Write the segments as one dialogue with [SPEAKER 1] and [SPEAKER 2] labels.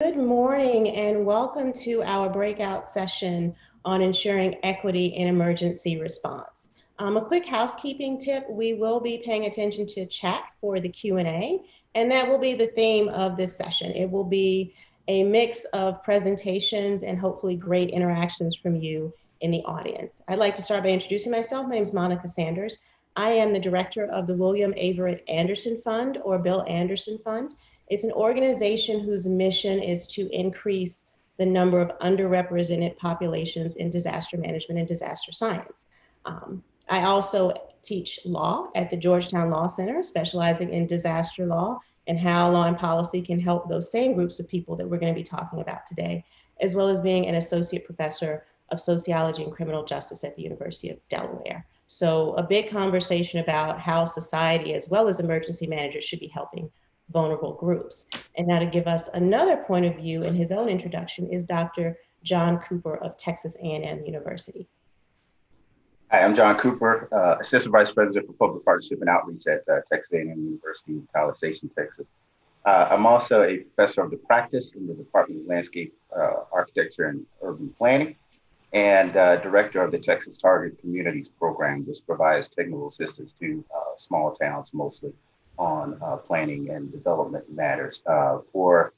[SPEAKER 1] Good morning and welcome to our breakout session on ensuring equity in emergency response. A quick housekeeping tip, we will be paying attention to chat for the Q&A, and that will be the theme of this session. It will be a mix of presentations and hopefully great interactions from you in the audience. I'd like to start by introducing myself. My name is Monica Sanders. I am the director of the William Averett Anderson Fund, or Bill Anderson Fund. It's an organization whose mission is to increase the number of underrepresented populations in disaster management and disaster science. I also teach law at the Georgetown Law Center, specializing in disaster law and how law and policy can help those same groups of people that we're going to be talking about today, as well as being an associate professor of sociology and criminal justice at the University of Delaware. So a big conversation about how society, as well as emergency managers, should be helping vulnerable groups. And now to give us another point of view in his own introduction is Dr. John Cooper of Texas A&M University.
[SPEAKER 2] Hi, I'm John Cooper, Assistant Vice President for Public Partnership and Outreach at Texas A&M University in College Station, Texas. I'm also a professor of the practice in the Department of Landscape Architecture and Urban Planning, and director of the Texas Target Communities Program, which provides technical assistance to small towns, mostly on planning and development matters. For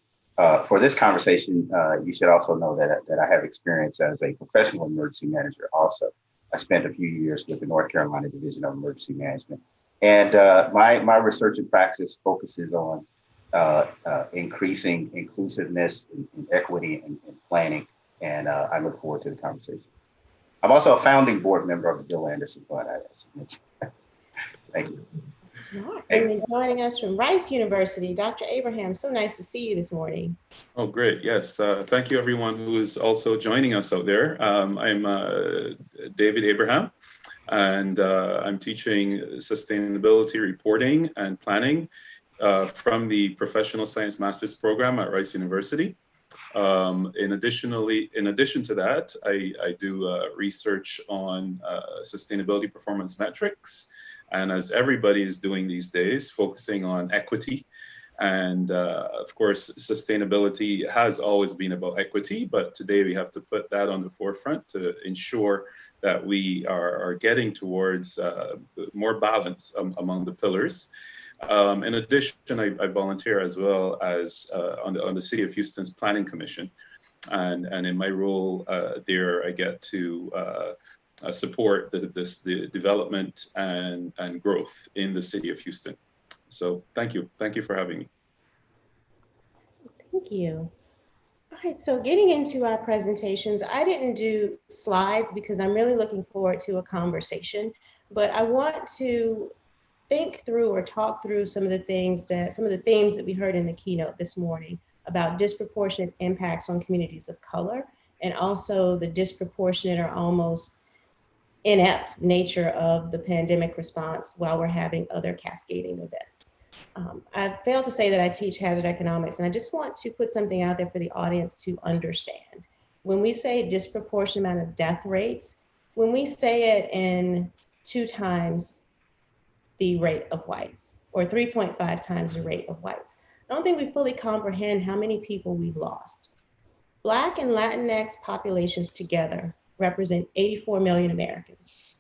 [SPEAKER 2] this conversation, you should also know that I have experience as a professional emergency manager also. I spent a few years with the North Carolina Division of Emergency Management. And my research and practice focuses on increasing inclusiveness and equity in planning. And I look forward to the conversation. I'm also a founding board member of the Bill Anderson Fund. Thank you.
[SPEAKER 1] Smart. And then joining us from Rice University, Dr. Abraham, so nice to see you this morning.
[SPEAKER 3] Oh, great. Yes. Thank you, everyone who is also joining us out there. I'm David Abraham, and I'm teaching sustainability reporting and planning from the Professional Science Master's Program at Rice University. In addition to that, I do research on sustainability performance metrics. And as everybody is doing these days, focusing on equity. And of course, sustainability has always been about equity, but today we have to put that on the forefront to ensure that we are getting towards more balance among the pillars. In addition, I volunteer as well as on the City of Houston's Planning Commission. And in my role there, I get to support the development and growth in the City of Houston. So thank you for having me.
[SPEAKER 1] Thank you. All right, so getting into our presentations, I didn't do slides because I'm really looking forward to a conversation, but I want to think through or talk through some of the themes that we heard in the keynote this morning about disproportionate impacts on communities of color, and also the disproportionate or almost inept nature of the pandemic response while we're having other cascading events. I failed to say that I teach hazard economics, and I just want to put something out there for the audience to understand. When we say disproportionate amount of death rates, when we say it in 2 times the rate of whites, or 3.5 times the rate of whites, I don't think we fully comprehend how many people we've lost. Black and Latinx populations together represent 84 million Americans.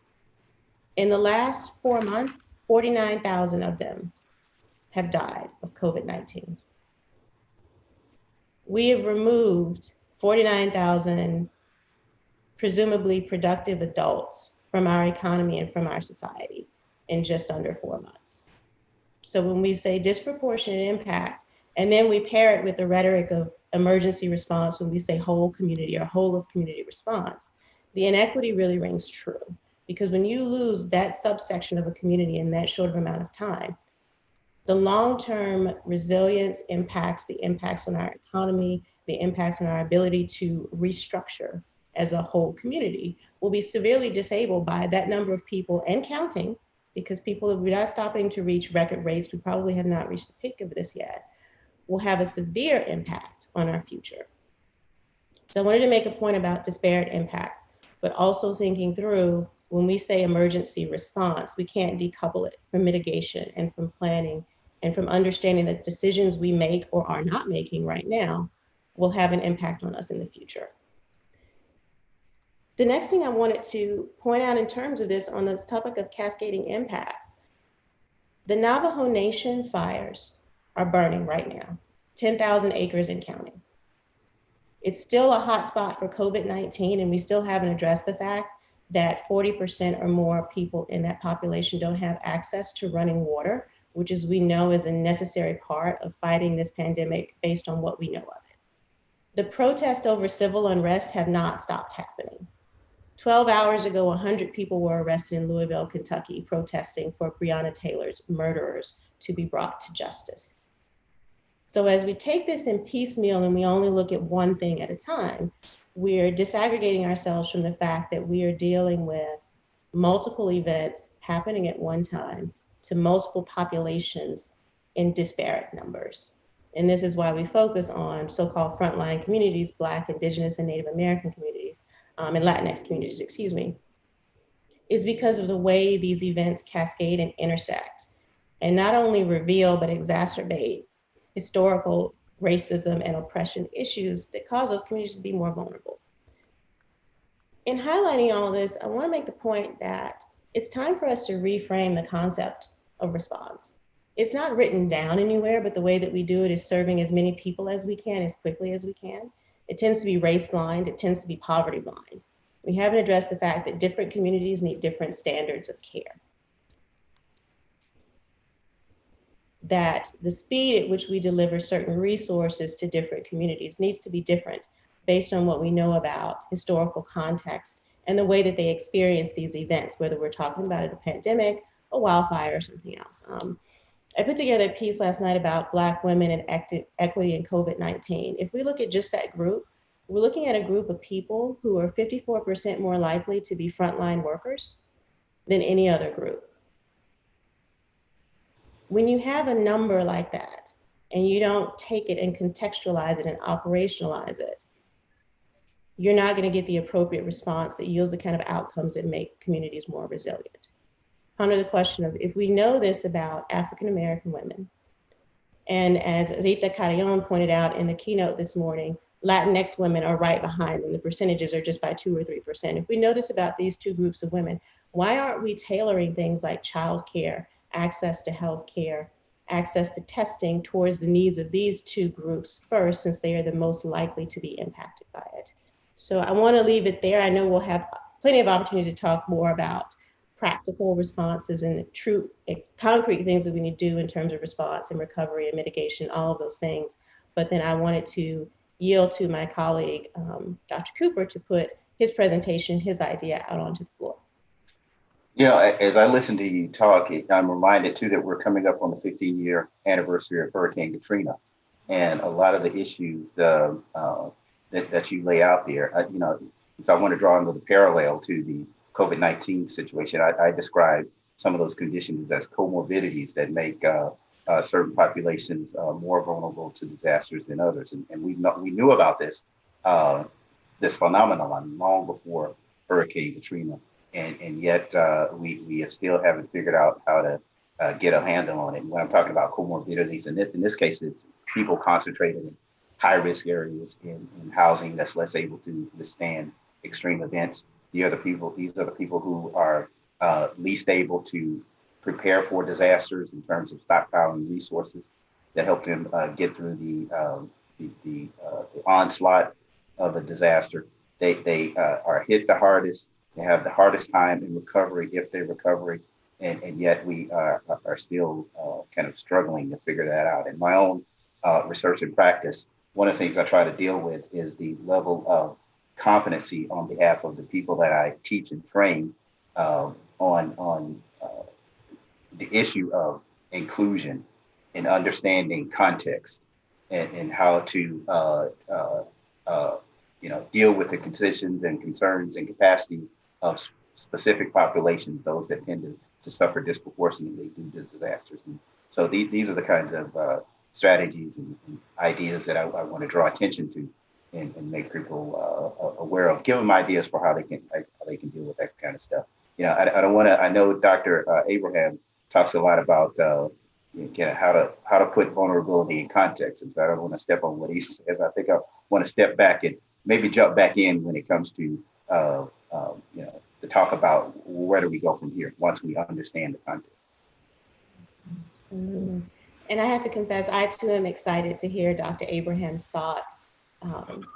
[SPEAKER 1] In the last 4 months, 49,000 of them have died of COVID-19. We have removed 49,000 presumably productive adults from our economy and from our society in just under 4 months. So when we say disproportionate impact, and then we pair it with the rhetoric of emergency response, when we say whole community or whole of community response, the inequity really rings true, because when you lose that subsection of a community in that short of amount of time, the long-term resilience impacts, the impacts on our economy, the impacts on our ability to restructure as a whole community will be severely disabled by that number of people and counting, because people, if we're not stopping to reach record rates, we probably have not reached the peak of this yet, will have a severe impact on our future. So I wanted to make a point about disparate impacts, but also thinking through, when we say emergency response, we can't decouple it from mitigation and from planning and from understanding that decisions we make or are not making right now will have an impact on us in the future. The next thing I wanted to point out in terms of this on this topic of cascading impacts, the Navajo Nation fires are burning right now, 10,000 acres and counting. It's still a hot spot for COVID-19, and we still haven't addressed the fact that 40% or more people in that population don't have access to running water, which, as we know, is a necessary part of fighting this pandemic based on what we know of it. The protests over civil unrest have not stopped happening. 12 hours ago, 100 people were arrested in Louisville, Kentucky, protesting for Breonna Taylor's murderers to be brought to justice. So as we take this in piecemeal and we only look at one thing at a time, we're disaggregating ourselves from the fact that we are dealing with multiple events happening at one time to multiple populations in disparate numbers. And this is why we focus on so-called frontline communities, Black, Indigenous, and Native American communities, and Latinx communities, excuse me, is because of the way these events cascade and intersect, and not only reveal, but exacerbate historical racism and oppression issues that cause those communities to be more vulnerable. In highlighting all of this, I want to make the point that it's time for us to reframe the concept of response. It's not written down anywhere, but the way that we do it is serving as many people as we can, as quickly as we can. It tends to be race blind, it tends to be poverty blind. We haven't addressed the fact that different communities need different standards of care. That the speed at which we deliver certain resources to different communities needs to be different based on what we know about historical context and the way that they experience these events, whether we're talking about a pandemic, a wildfire, or something else. I put together a piece last night about Black women and equity in COVID-19. If we look at just that group, we're looking at a group of people who are 54% more likely to be frontline workers than any other group. When you have a number like that and you don't take it and contextualize it and operationalize it, you're not going to get the appropriate response that yields the kind of outcomes that make communities more resilient. Ponder the question of, if we know this about African American women, and as Rita Carrion pointed out in the keynote this morning, Latinx women are right behind them. The percentages are just by 2 or 3%. If we know this about these two groups of women, why aren't we tailoring things like childcare, access to health care, access to testing towards the needs of these two groups first, since they are the most likely to be impacted by it? So I want to leave it there. I know we'll have plenty of opportunity to talk more about practical responses and true concrete things that we need to do in terms of response and recovery and mitigation, all of those things. But then I wanted to yield to my colleague, Dr. Cooper, to put his presentation, his idea out onto the floor.
[SPEAKER 2] You know, as I listen to you talk, I'm reminded too that we're coming up on the 15-year anniversary of Hurricane Katrina, and a lot of the issues that you lay out there. You know, if I want to draw another parallel to the COVID-19 situation, I describe some of those conditions as comorbidities that make certain populations more vulnerable to disasters than others, and we knew about this phenomenon long before Hurricane Katrina. And yet we still haven't figured out how to get a handle on it. And when I'm talking about comorbidities, and in this case, it's people concentrated in high-risk areas in housing that's less able to withstand extreme events. These are the people who are least able to prepare for disasters in terms of stockpiling resources that help them get through the onslaught of a disaster. They are hit the hardest. They have the hardest time in recovery, if they recover, and yet we are still kind of struggling to figure that out. In my own research and practice, one of the things I try to deal with is the level of competency on behalf of the people that I teach and train on the issue of inclusion and understanding context and how to deal with the conditions and concerns and capacities of specific populations, those that tend to suffer disproportionately due to disasters. And so these are the kinds of strategies and ideas that I want to draw attention to and make people aware of, give them ideas for how they can deal with that kind of stuff. You know, I don't want to, I know Dr. Abraham talks a lot about get how to put vulnerability in context. And so I don't want to step on what he says. I think I want to step back and maybe jump back in when it comes to to talk about where do we go from here once we understand the context.
[SPEAKER 1] Absolutely. And I have to confess, I too am excited to hear Dr. Abraham's thoughts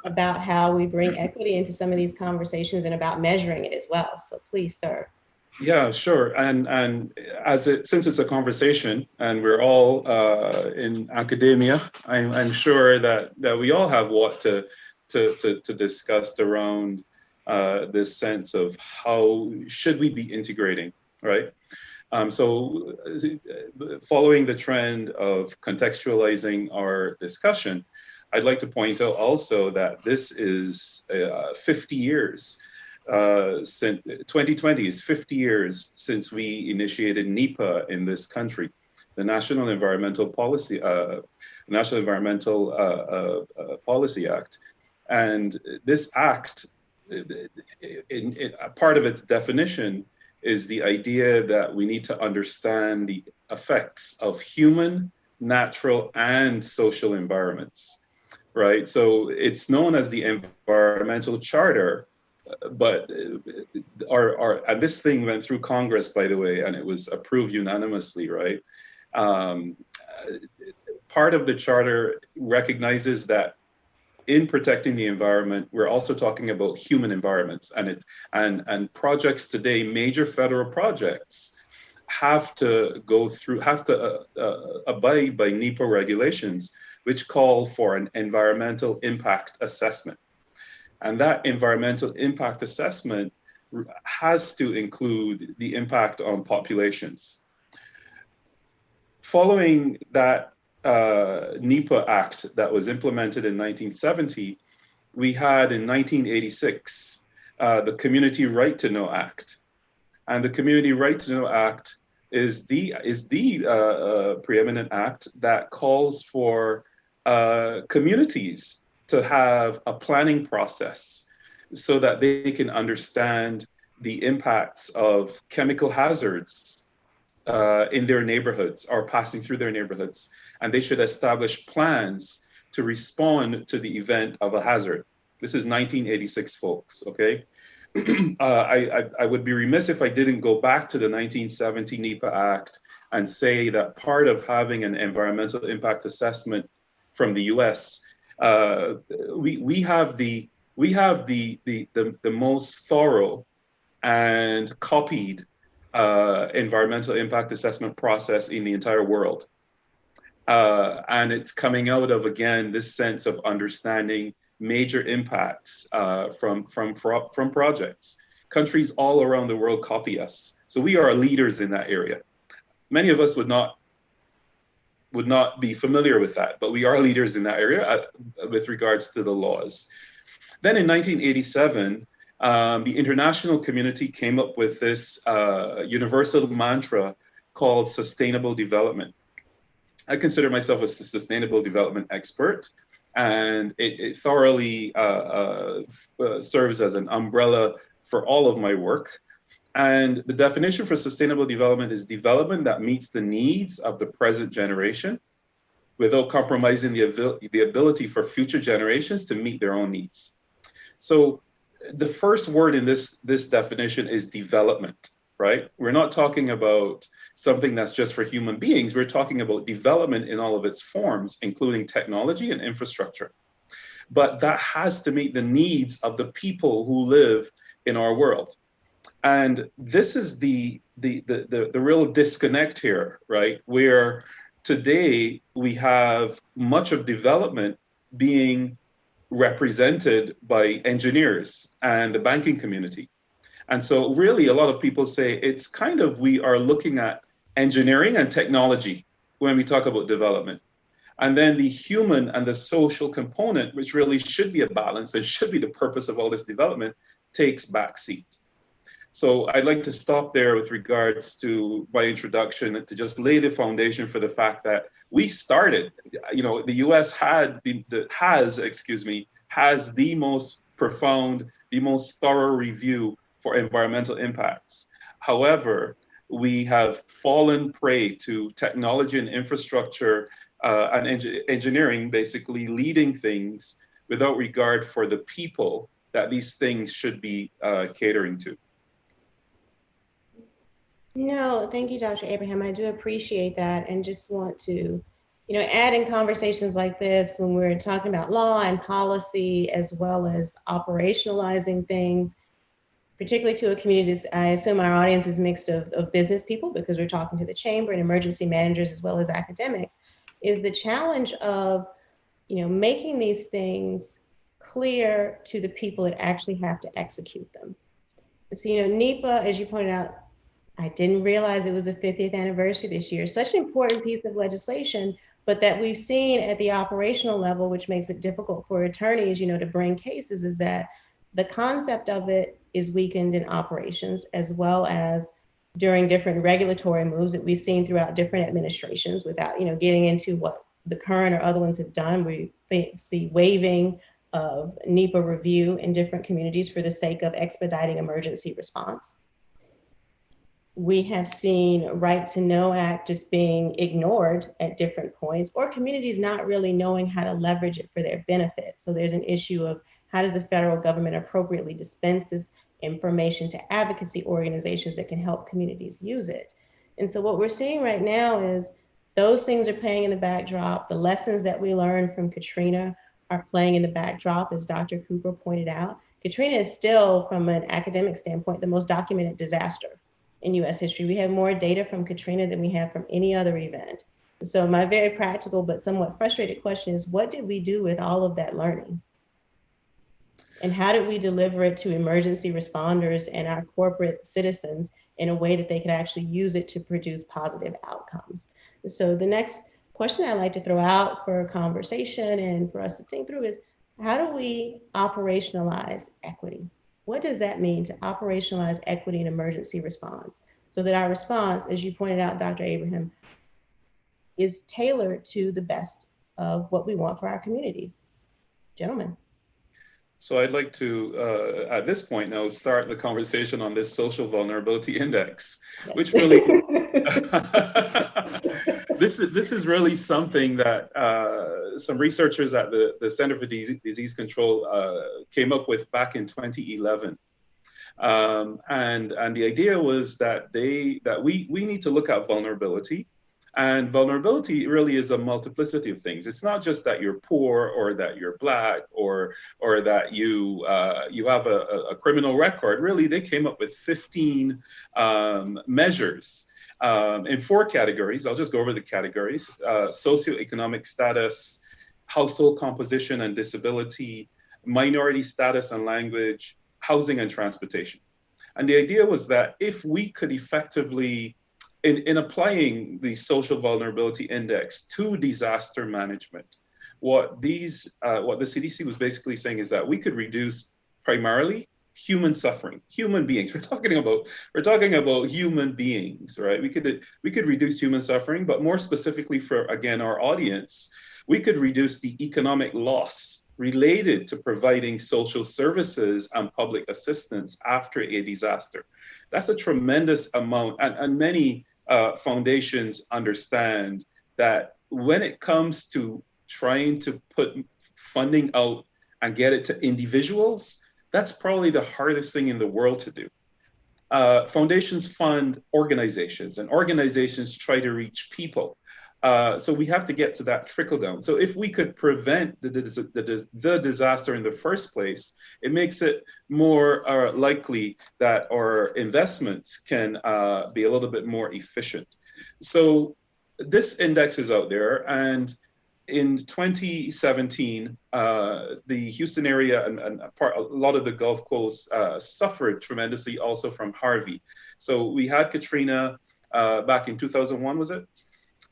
[SPEAKER 1] about how we bring equity into some of these conversations and about measuring it as well. So please, sir.
[SPEAKER 3] Yeah, sure. And since it's a conversation and we're all in academia, I'm sure that we all have what to discuss around this sense of how should we be integrating, right? So following the trend of contextualizing our discussion, I'd like to point out also that this is 50 years since 2020 is 50 years since we initiated NEPA in this country, the National Environmental Policy Act. And this act, in a part of its definition, is the idea that we need to understand the effects of human, natural, and social environments, right? So it's known as the Environmental Charter, but and this thing went through Congress, by the way, and it was approved unanimously, right? Part of the charter recognizes that in protecting the environment, we're also talking about human environments, and projects today, major federal projects, have to abide by NEPA regulations, which call for an environmental impact assessment. And that environmental impact assessment has to include the impact on populations. Following that NEPA Act that was implemented in 1970, we had in 1986 the Community Right to Know Act. And the Community Right to Know Act is the preeminent act that calls for communities to have a planning process so that they can understand the impacts of chemical hazards in their neighborhoods or passing through their neighborhoods. And they should establish plans to respond to the event of a hazard. This is 1986, folks, okay? I would be remiss if I didn't go back to the 1970 NEPA Act and say that part of having an environmental impact assessment from the US, we have the most thorough and copied environmental impact assessment process in the entire world. And it's coming out of, again, this sense of understanding major impacts from projects. Countries all around the world copy us. So we are leaders in that area. Many of us would not be familiar with that, but we are leaders in that area with regards to the laws. Then in 1987, the international community came up with this universal mantra called sustainable development. I consider myself a sustainable development expert, and it thoroughly serves as an umbrella for all of my work. And the definition for sustainable development is development that meets the needs of the present generation without compromising the ability for future generations to meet their own needs. So the first word in this definition is development, right? We're not talking about something that's just for human beings. We're talking about development in all of its forms, including technology and infrastructure. But that has to meet the needs of the people who live in our world. And this is the real disconnect here, right? Where today we have much of development being represented by engineers and the banking community. And so really a lot of people say it's kind of, we are looking at engineering and technology when we talk about development. And then the human and the social component, which really should be a balance and should be the purpose of all this development, takes backseat. So I'd like to stop there with regards to my introduction to just lay the foundation for the fact that we started, the US has the most profound, the most thorough review for environmental impacts. However, we have fallen prey to technology and infrastructure and engineering basically leading things without regard for the people that these things should be catering to.
[SPEAKER 1] No, thank you, Dr. Abraham. I do appreciate that, and just want to, add in conversations like this when we're talking about law and policy, as well as operationalizing things, particularly to a community that's, I assume our audience is mixed of business people, because we're talking to the chamber and emergency managers as well as academics, is the challenge of, making these things clear to the people that actually have to execute them. So, NEPA, as you pointed out, I didn't realize it was the 50th anniversary this year. Such an important piece of legislation, but that we've seen at the operational level, which makes it difficult for attorneys, to bring cases, is that the concept of it is weakened in operations, as well as during different regulatory moves that we've seen throughout different administrations, without, getting into what the current or other ones have done. We see waiving of NEPA review in different communities for the sake of expediting emergency response. We have seen Right to Know Act just being ignored at different points, or communities not really knowing how to leverage it for their benefit. So there's an issue of, how does the federal government appropriately dispense this information to advocacy organizations that can help communities use it? And so what we're seeing right now is those things are playing in the backdrop. The lessons that we learned from Katrina are playing in the backdrop, as Dr. Cooper pointed out. Katrina is still, from an academic standpoint, the most documented disaster in US history. We have more data from Katrina than we have from any other event. So my very practical but somewhat frustrated question is, what did we do with all of that learning? And how did we deliver it to emergency responders and our corporate citizens in a way that they could actually use it to produce positive outcomes? So the next question I'd like to throw out for a conversation and for us to think through is, how do we operationalize equity? What does that mean to operationalize equity in emergency response, so that our response, as you pointed out, Dr. Abraham, is tailored to the best of what we want for our communities? Gentlemen.
[SPEAKER 3] So I'd like to, at this point now, start the conversation on this social vulnerability index, yes. Which really, this is really something that some researchers at the Center for Disease Control came up with back in 2011. And the idea was that we need to look at vulnerability. And vulnerability really is a multiplicity of things. It's not just that you're poor, or that you're Black, or that you have a criminal record. Really, they came up with 15 measures in 4 categories. I'll just go over the categories: socioeconomic status, household composition and disability, minority status and language, housing and transportation. And the idea was that if we could effectively, in applying the social vulnerability index to disaster management, what the CDC was basically saying is that we could reduce primarily human suffering, human beings. We're talking about human beings, right? We could reduce human suffering, but more specifically for, again, our audience, we could reduce the economic loss related to providing social services and public assistance after a disaster. That's a tremendous amount, and many foundations understand that when it comes to trying to put funding out and get it to individuals, that's probably the hardest thing in the world to do. Foundations fund organizations, and organizations try to reach people. So we have to get to that trickle down. So if we could prevent the disaster in the first place, it makes it more likely that our investments can be a little bit more efficient. So this index is out there, and in 2017, the Houston area and a lot of the Gulf Coast suffered tremendously also from Harvey. So we had Katrina back in 2001, was it?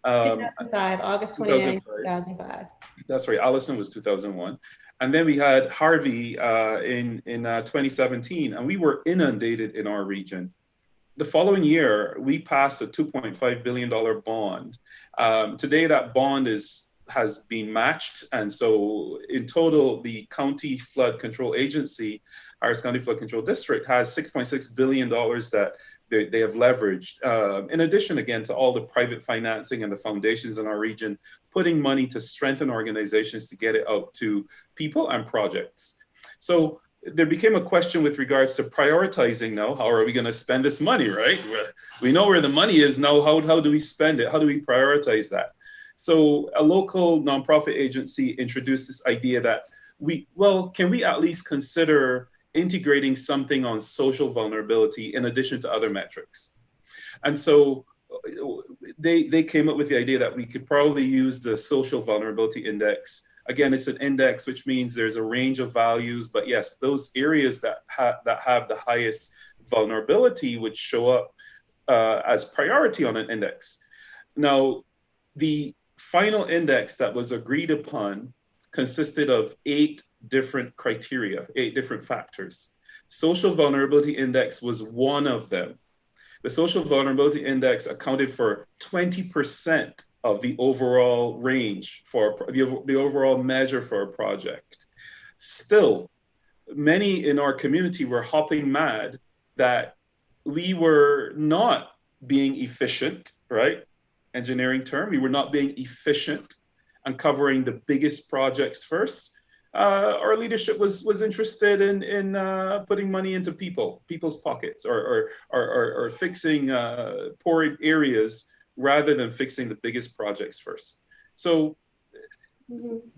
[SPEAKER 1] 2005, August 29, 2005.
[SPEAKER 3] That's right, Allison was 2001. And then we had Harvey in 2017, and we were inundated in our region. The following year, we passed a $2.5 billion bond. Today, that bond has been matched. And so in total, the County Flood Control Agency Harris County Flood Control District, has $6.6 billion that they have leveraged. In addition, again, to all the private financing and the foundations in our region, putting money to strengthen organizations to get it out to people and projects. So there became a question with regards to prioritizing now. How are we going to spend this money, right? We know where the money is now. How do we spend it? How do we prioritize that? So a local nonprofit agency introduced this idea that can we at least consider integrating something on social vulnerability in addition to other metrics? And so they came up with the idea that we could probably use the social vulnerability index. Again, it's an index, which means there's a range of values, but yes, those areas that have the highest vulnerability would show up as priority on an index. Now, the final index that was agreed upon consisted of 8 different criteria, 8 different factors. Social vulnerability index was one of them. The social vulnerability index accounted for 20% of the overall range for the overall measure for a project. Still, many in our community were hopping mad that we were not being efficient, right? Engineering term, we were not being efficient and covering the biggest projects first. Our leadership was interested in putting money into people's pockets or fixing poor areas rather than fixing the biggest projects first. So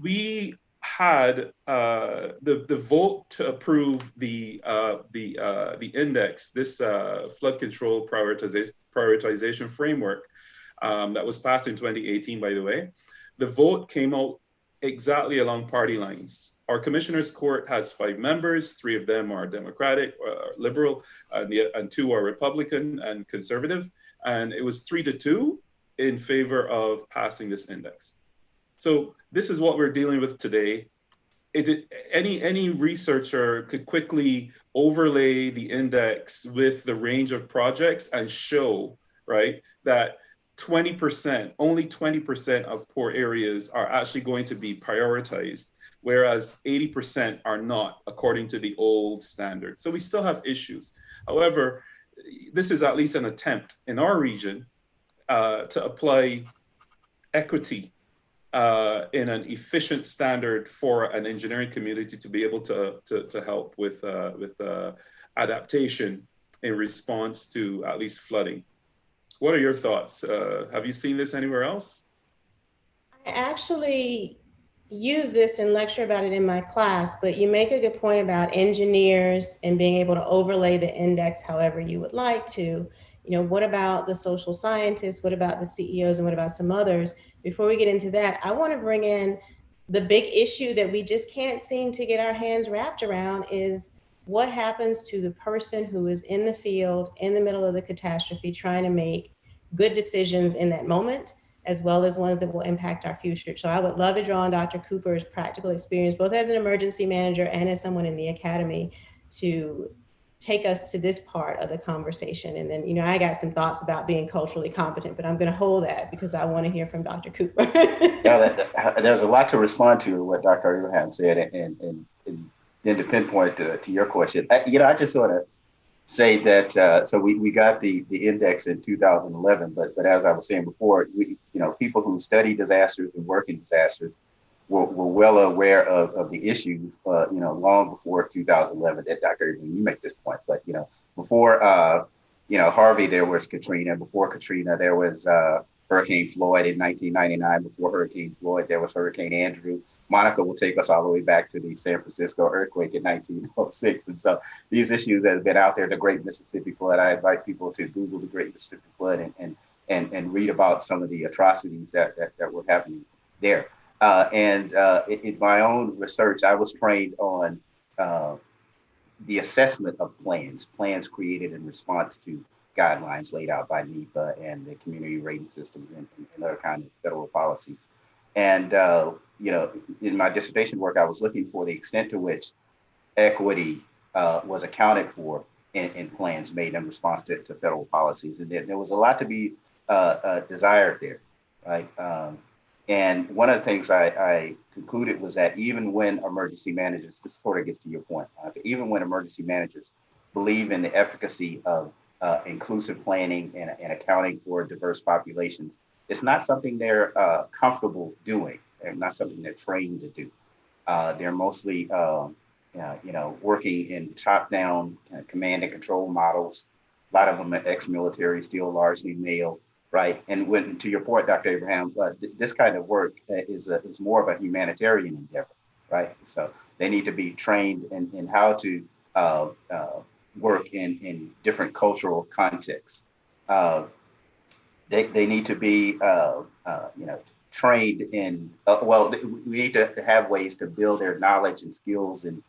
[SPEAKER 3] we had the vote to approve the index, this flood control prioritization framework that was passed in 2018, by the way. The vote came out exactly along party lines. Our commissioners' court has 5 members. 3 of them are Democratic, Liberal, and 2 are Republican and Conservative. And it was 3-2 in favor of passing this index. So this is what we're dealing with today. Any researcher could quickly overlay the index with the range of projects and show, right, that 20%, only 20% of poor areas are actually going to be prioritized, whereas 80% are not, according to the old standard. So we still have issues. However, this is at least an attempt in our region to apply equity in an efficient standard for an engineering community to be able to help with adaptation in response to at least flooding. What are your thoughts? Have you seen this anywhere else?
[SPEAKER 1] I actually use this and lecture about it in my class, but you make a good point about engineers and being able to overlay the index however you would like to. You know, what about the social scientists? What about the CEOs? And what about some others? Before we get into that, I want to bring in the big issue that we just can't seem to get our hands wrapped around is what happens to the person who is in the field, in the middle of the catastrophe, trying to make good decisions in that moment, as well as ones that will impact our future. So I would love to draw on Dr. Cooper's practical experience, both as an emergency manager and as someone in the academy, to take us to this part of the conversation. And then, you know, I got some thoughts about being culturally competent, but I'm going to hold that because I want to hear from Dr. Cooper.
[SPEAKER 2] Yeah, there's a lot to respond to what Dr. Abraham said, and then to pinpoint to your question. I just sort of say that so we got the index in 2011, but as I was saying before, people who study disasters and work in disasters were well aware of the issues, long before 2011. That Dr. Abraham, you make this point, but before Harvey, there was Katrina. Before Katrina, there was Hurricane Floyd in 1999. Before Hurricane Floyd, there was Hurricane Andrew. Monica will take us all the way back to the San Francisco earthquake in 1906. And so these issues that have been out there, the Great Mississippi Flood, I invite people to Google the Great Mississippi Flood and read about some of the atrocities that were happening there. In my own research, I was trained on the assessment of plans created in response to guidelines laid out by NEPA and the community rating systems and other kinds of federal policies. And, in my dissertation work, I was looking for the extent to which equity was accounted for in plans made in response to federal policies. And there was a lot to be desired there, right? And one of the things I concluded was that even when emergency managers, this sort of gets to your point, even when emergency managers believe in the efficacy of inclusive planning and accounting for diverse populations, it's not something they're comfortable doing. They're not something they're trained to do. They're mostly, working in top-down kind of command and control models. A lot of them are ex-military, still largely male, right? And when, to your point, Dr. Abraham, this kind of work is more of a humanitarian endeavor, right? So they need to be trained in how to work in different cultural contexts. Uh, they need to be, trained in, we need to have ways to build their knowledge and skills and,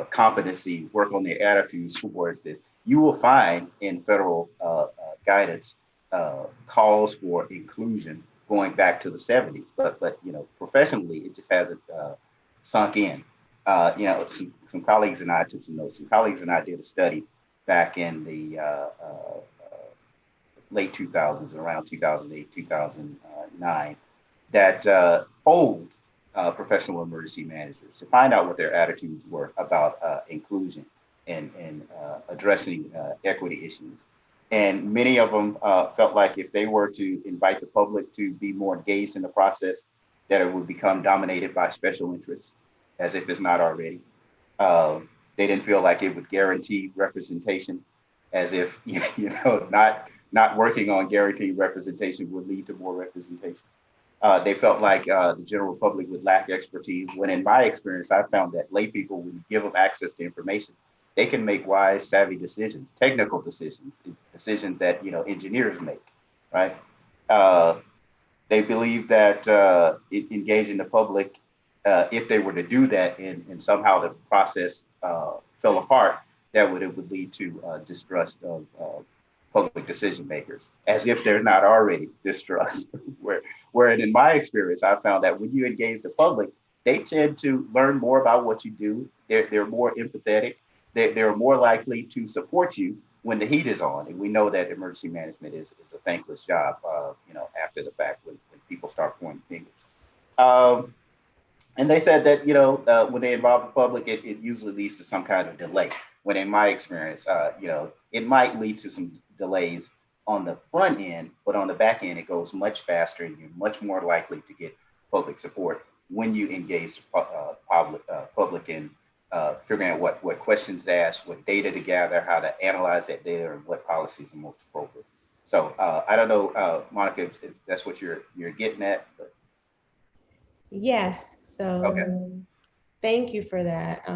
[SPEAKER 2] competency, work on their attitudes towards this. You will find in federal guidance calls for inclusion going back to the 70s, but professionally, it just hasn't sunk in. Some colleagues and I took some notes. Some colleagues and I did a study back in the late 2000s, around 2008, 2009, that polled professional emergency managers to find out what their attitudes were about inclusion and addressing equity issues. And many of them felt like if they were to invite the public to be more engaged in the process, that it would become dominated by special interests, as if it's not already. They didn't feel like it would guarantee representation, as if not working on guaranteed representation would lead to more representation. They felt like the general public would lack expertise, when in my experience, I found that lay people, when you give them access to information, they can make wise, savvy decisions, technical decisions, decisions that engineers make, right? They believe that engaging the public, if they were to do that and somehow the process fell apart, it would lead to distrust of public decision makers, as if there's not already distrust. where in my experience, I found that when you engage the public, they tend to learn more about what you do. They're more empathetic. They're more likely to support you when the heat is on. And we know that emergency management is a thankless job, after the fact, when people start pointing fingers. And they said that, when they involve the public, it usually leads to some kind of delay. When in my experience, it might lead to some delays on the front end, but on the back end, it goes much faster and you're much more likely to get public support when you engage public in figuring out what questions to ask, what data to gather, how to analyze that data, and what policies are most appropriate. So I don't know, Monica, if that's what you're getting at. But...
[SPEAKER 1] Yes. So
[SPEAKER 2] okay.
[SPEAKER 1] Thank you for that.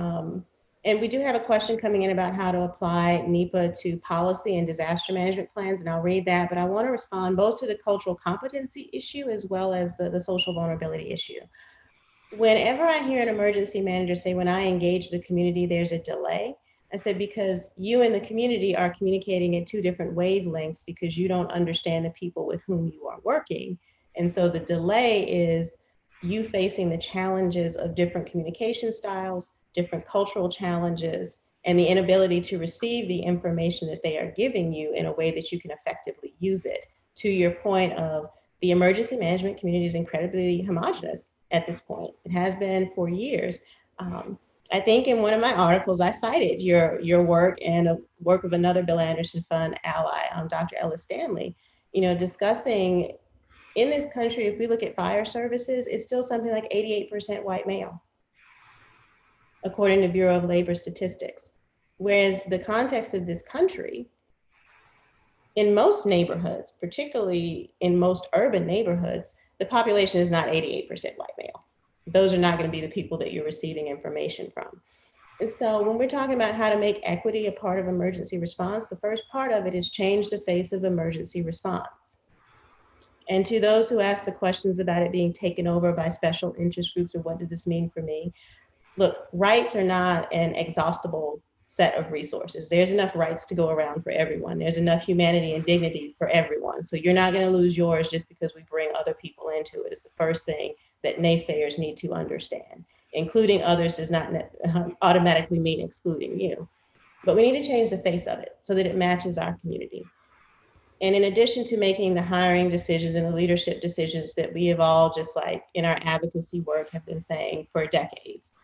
[SPEAKER 1] And we do have a question coming in about how to apply NEPA to policy and disaster management plans, and I'll read that, but I want to respond both to the cultural competency issue as well as the social vulnerability issue. Whenever I hear an emergency manager say, when I engage the community, there's a delay, I said, because you and the community are communicating at two different wavelengths because you don't understand the people with whom you are working. And so the delay is you facing the challenges of different communication styles, different cultural challenges, and the inability to receive the information that they are giving you in a way that you can effectively use it. To your point of the emergency management community is incredibly homogenous at this point. It has been for years. I think in one of my articles, I cited your work and a work of another Bill Anderson Fund ally, Dr. Ellis Stanley, discussing in this country, if we look at fire services, it's still something like 88% white male, according to Bureau of Labor Statistics. Whereas the context of this country, in most neighborhoods, particularly in most urban neighborhoods, the population is not 88% white male. Those are not going to be the people that you're receiving information from. And so when we're talking about how to make equity a part of emergency response, the first part of it is change the face of emergency response. And to those who ask the questions about it being taken over by special interest groups, or what does this mean for me? Look, rights are not an exhaustible set of resources. There's enough rights to go around for everyone. There's enough humanity and dignity for everyone. So you're not going to lose yours just because we bring other people into it. It's the first thing that naysayers need to understand. Including others does not automatically mean excluding you. But we need to change the face of it so that it matches our community. And in addition to making the hiring decisions and the leadership decisions that we have all, just like in our advocacy work, have been saying for decades,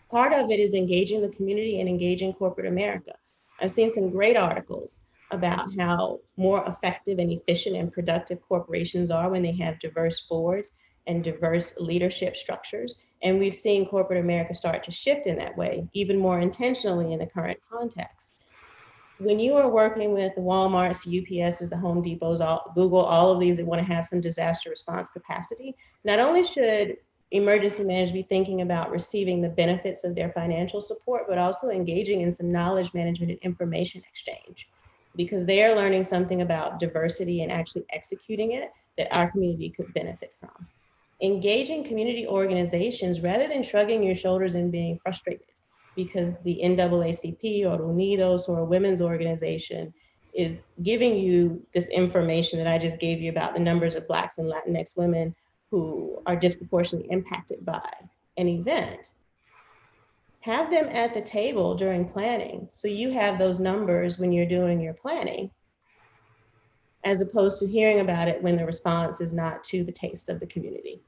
[SPEAKER 1] part of it is engaging the community and engaging corporate America. I've seen some great articles about how more effective and efficient and productive corporations are when they have diverse boards and diverse leadership structures. And we've seen corporate America start to shift in that way, even more intentionally in the current context. When you are working with the Walmarts, the UPSs, the Home Depots, Google, all of these that want to have some disaster response capacity, not only should emergency managers be thinking about receiving the benefits of their financial support, but also engaging in some knowledge management and information exchange, because they are learning something about diversity and actually executing it that our community could benefit from. Engaging community organizations rather than shrugging your shoulders and being frustrated because the NAACP or Unidos or a women's organization is giving you this information that I just gave you about the numbers of Blacks and Latinx women who are disproportionately impacted by an event. Have them at the table during planning so you have those numbers when you're doing your planning, as opposed to hearing about it when the response is not to the taste of the community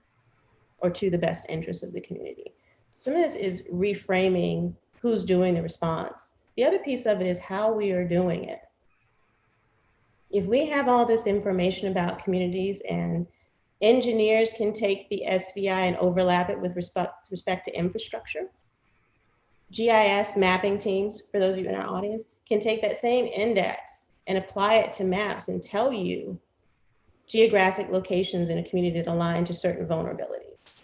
[SPEAKER 1] or to the best interest of the community. Some of this is reframing who's doing the response. The other piece of it is how we are doing it. If we have all this information about communities and engineers can take the SVI and overlap it with respect to infrastructure, GIS mapping teams, for those of you in our audience, can take that same index and apply it to maps and tell you geographic locations in a community that align to certain vulnerabilities.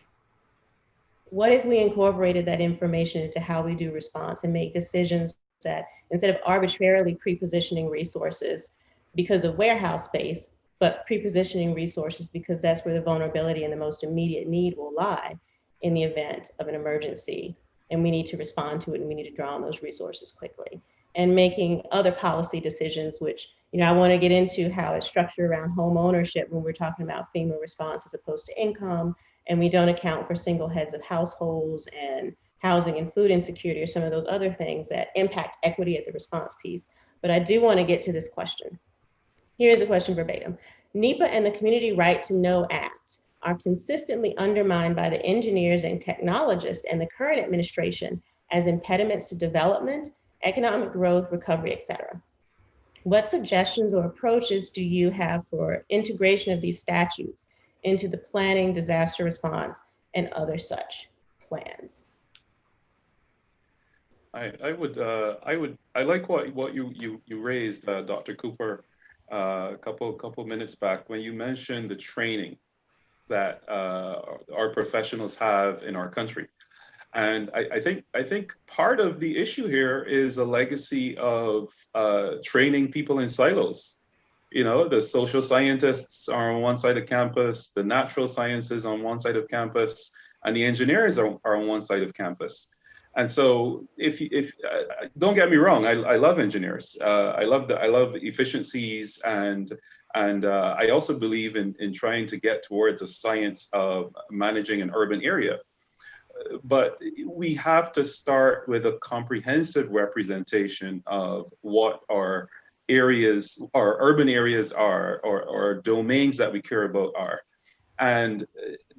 [SPEAKER 1] What if we incorporated that information into how we do response and make decisions that instead of arbitrarily pre-positioning resources because of warehouse space, but pre-positioning resources because that's where the vulnerability and the most immediate need will lie in the event of an emergency, and we need to respond to it and we need to draw on those resources quickly. And making other policy decisions, which, I want to get into how it's structured around home ownership when we're talking about FEMA response as opposed to income, and we don't account for single heads of households and housing and food insecurity or some of those other things that impact equity at the response piece. But I do want to get to this question. Here's a question verbatim. NEPA and the Community Right to Know Act are consistently undermined by the engineers and technologists and the current administration as impediments to development, economic growth, recovery, et cetera. What suggestions or approaches do you have for integration of these statutes into the planning, disaster response, and other such plans?
[SPEAKER 3] I like what you raised, Dr. Cooper, a couple minutes back when you mentioned the training that our professionals have in our country. And I think part of the issue here is a legacy of training people in silos. The social scientists are on one side of campus, the natural sciences on one side of campus, and the engineers are on one side of campus. And so, if don't get me wrong, I love engineers. I love efficiencies, and I also believe in trying to get towards a science of managing an urban area. But we have to start with a comprehensive representation of what our areas, our urban areas are, or domains that we care about are. And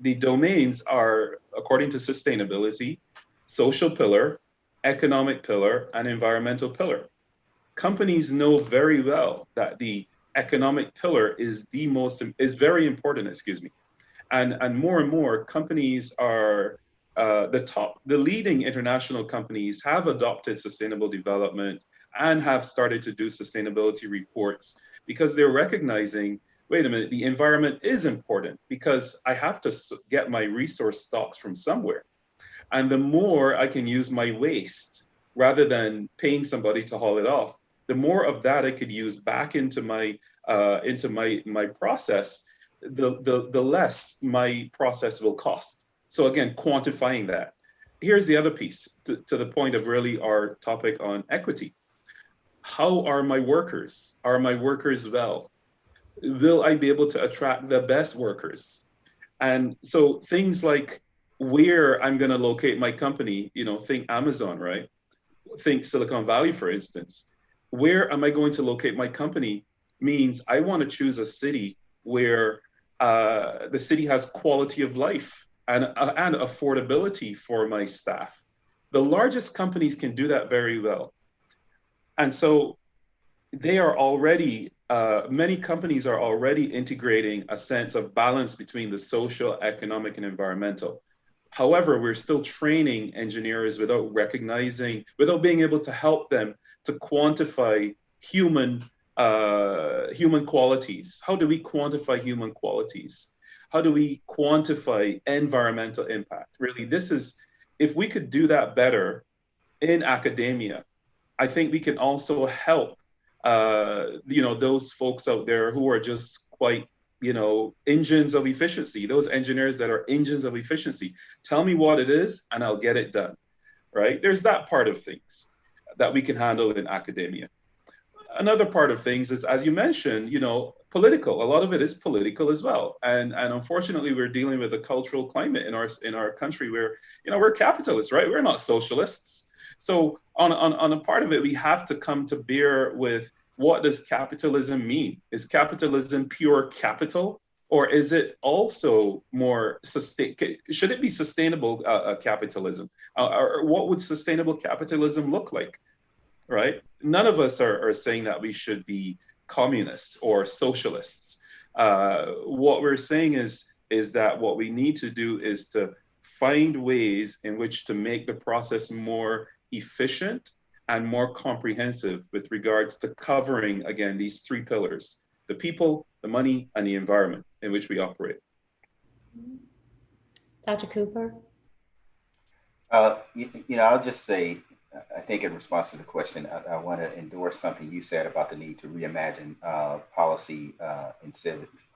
[SPEAKER 3] the domains are, according to sustainability, social pillar, economic pillar, and environmental pillar. Companies know very well that the economic pillar is very important, and more companies are the leading international companies have adopted sustainable development and have started to do sustainability reports because they're recognizing, wait a minute, the environment is important because I have to get my resource stocks from somewhere. And the more I can use my waste rather than paying somebody to haul it off, the more of that I could use back into my process, the less my process will cost. So again, quantifying that. Here's the other piece to the point of really our topic on equity. How are my workers? Are my workers well? Will I be able to attract the best workers? And so things like where I'm going to locate my company, think Amazon, right? Think Silicon Valley, for instance. Where am I going to locate my company means I want to choose a city where the city has quality of life and affordability for my staff. The largest companies can do that very well. And so they are already, many companies are already integrating a sense of balance between the social, economic, and environmental. However, we're still training engineers without recognizing, without being able to help them to quantify human human qualities. How do we quantify human qualities? How do we quantify environmental impact? Really, this is, if we could do that better in academia, I think we can also help, those folks out there who are just quite, engines of efficiency, those engineers that are engines of efficiency. Tell me what it is and I'll get it done, right? There's that part of things that we can handle in academia. Another part of things is, as you mentioned, political. A lot of it is political as well, and unfortunately, we're dealing with a cultural climate in our country where we're capitalists, right? We're not socialists. So on a part of it, we have to come to bear with, what does capitalism mean? Is capitalism pure capital, or is it also more should it be sustainable capitalism? Or what would sustainable capitalism look like? Right? None of us are saying that we should be communists or socialists. What we're saying is that what we need to do is to find ways in which to make the process more efficient and more comprehensive with regards to covering, again, these three pillars: the people, the money, and the environment in which we operate.
[SPEAKER 1] Dr. Cooper?
[SPEAKER 2] I'll just say, I think in response to the question, I want to endorse something you said about the need to reimagine policy